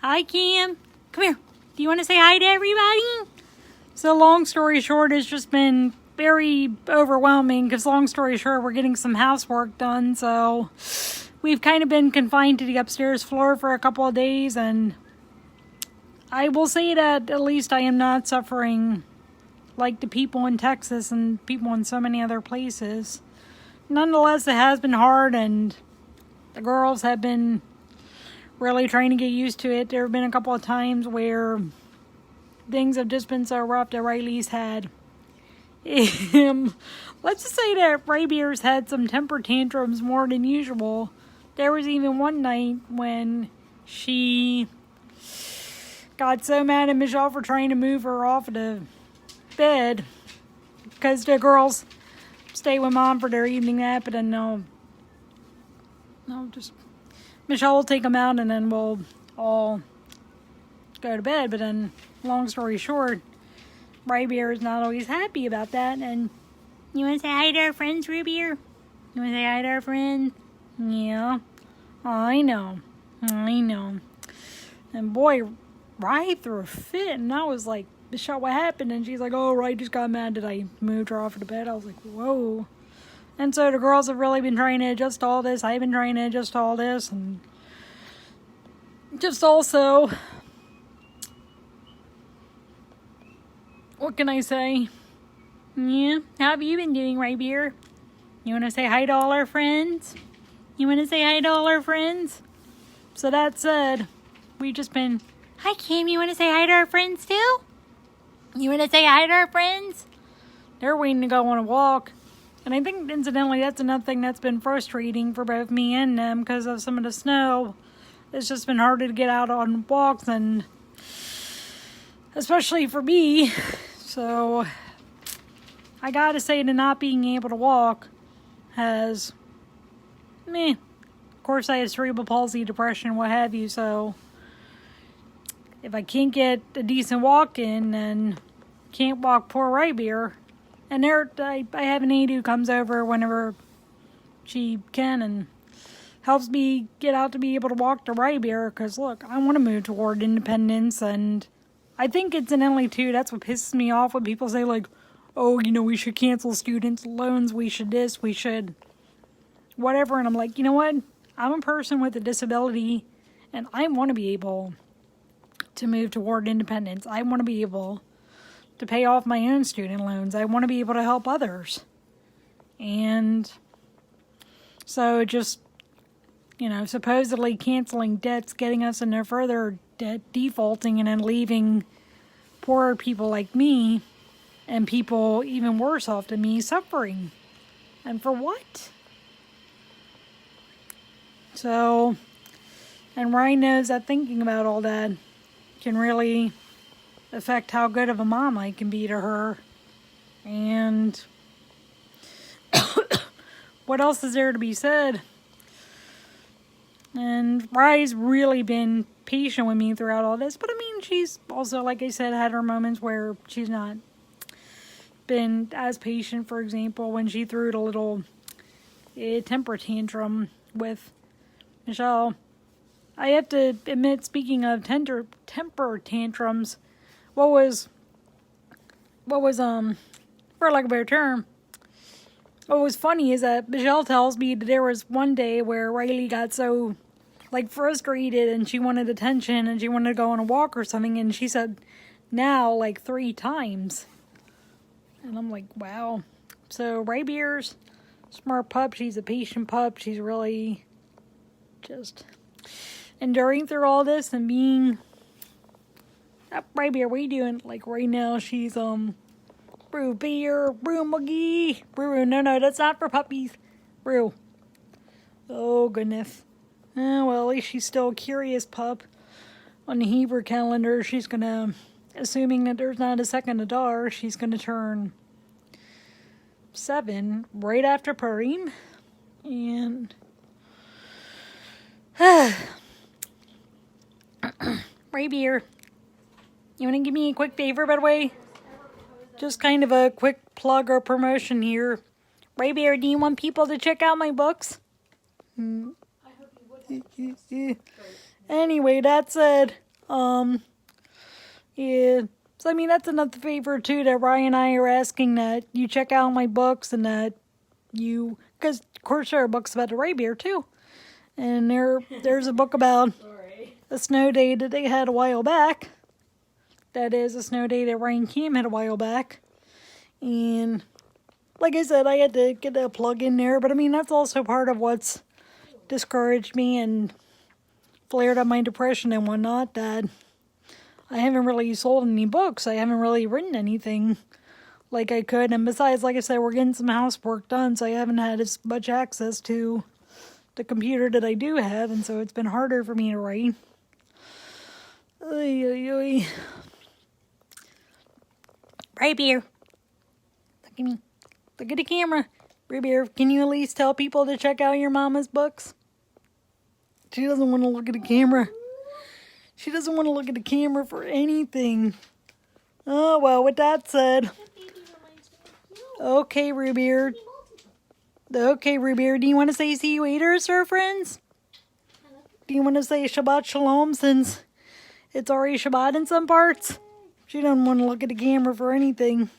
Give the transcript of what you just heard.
Hi, Cam. Come here. Do you want to say hi to everybody? So long story short, it's just been very overwhelming because long story short, we're getting some housework done. So we've kind of been confined to the upstairs floor for a couple of days. And I will say that at least I am not suffering like the people in Texas and people in so many other places. Nonetheless, it has been hard, and the girls have been really trying to get used to it. There have been a couple of times where things have just been so rough that Riley's had let's just say that Raybear's had some temper tantrums more than usual. There was even one night when she got so mad at Michelle for trying to move her off the bed because the girls stay with mom for their evening nap, and then just Michelle will take them out and then we'll all go to bed. But then, long story short, Raybear is not always happy about that. And you want to say hi to our friends, Raybear? You want to say hi to our friends? Yeah, I know. And boy, Ray threw a fit, and I was like, Michelle, what happened? And she's like, oh, Ray just got mad that I moved her off of the bed. I was like, whoa. And so the girls have really been trying to adjust all this. I've been trying to adjust all this. And just also, what can I say? Yeah, how have you been doing, Raybear? You want to say hi to all our friends? So that said, we've just been... Hi, Kim. You want to say hi to our friends, too? You want to say hi to our friends? They're waiting to go on a walk. And I think, incidentally, that's another thing that's been frustrating for both me and them because of some of the snow. It's just been harder to get out on walks, and especially for me. So I gotta say that not being able to walk has meh. Of course, I have cerebral palsy, depression, what have you, so if I can't get a decent walk in, then can't walk poor Raybear. And I have an aide who comes over whenever she can and helps me get out to be able to walk to Raybear, because look, I want to move toward independence. And I think incidentally too, that's what pisses me off when people say like, oh, we should cancel student loans, we should this, we should whatever. And I'm like, you know what? I'm a person with a disability, and I want to be able to move toward independence. I want to be able to pay off my own student loans. I want to be able to help others. And so just, supposedly canceling debts, getting us into further debt, defaulting, and then leaving poorer people like me and people even worse off than me suffering. And for what? So, and Ryan knows that thinking about all that can really affect how good of a mom I can be to her. And what else is there to be said? And Rye's really been patient with me throughout all this. But I mean, she's also, like I said, had her moments where she's not been as patient. For example, when she threw the little temper tantrum with Michelle. I have to admit, speaking of temper tantrums, what was for lack of a better term, what was funny is that Michelle tells me that there was one day where Riley got so frustrated and she wanted attention and she wanted to go on a walk or something, and she said now 3 times. And I'm like, wow. So Raybear's smart pup, she's a patient pup, she's really just enduring through all this and being Raybear, what are you doing? Right now she's Brew beer, brew McGee, brew. No, that's not for puppies. Brew. Oh goodness. Well, at least she's still a curious pup. On the Hebrew calendar, she's gonna, assuming that there's not a second Adar, she's gonna turn 7 right after Purim. And Raybear, you wanna give me a quick favor, by the way? Just kind of a quick plug or promotion here. Raybear, do you want people to check out my books? I hope you would. Anyway, that said, Yeah. So, I mean, that's another favor, too, that Ryan and I are asking that you check out my books and that you... Because, of course, there are books about the reindeer, too. And there's a book about a snow day that they had a while back. That is a snow day that Ryan Cam had a while back. And, like I said, I had to get a plug in there. But, I mean, that's also part of what's discouraged me and flared up my depression and whatnot, that I haven't really sold any books. I haven't really written anything like I could. And besides, like I said, we're getting some housework done, so I haven't had as much access to the computer that I do have, and so it's been harder for me to write. Oy, oy, oy. Right here. Look at me. Look at the camera. Right here. Can you at least tell people to check out your mama's books? She doesn't want to look at the camera. She doesn't want to look at the camera for anything. Oh, well, with that said. Okay, Rubeard. Okay, Rubeard. Do you want to say see you later, sir, friends? Do you want to say Shabbat Shalom since it's already Shabbat in some parts? She doesn't want to look at the camera for anything.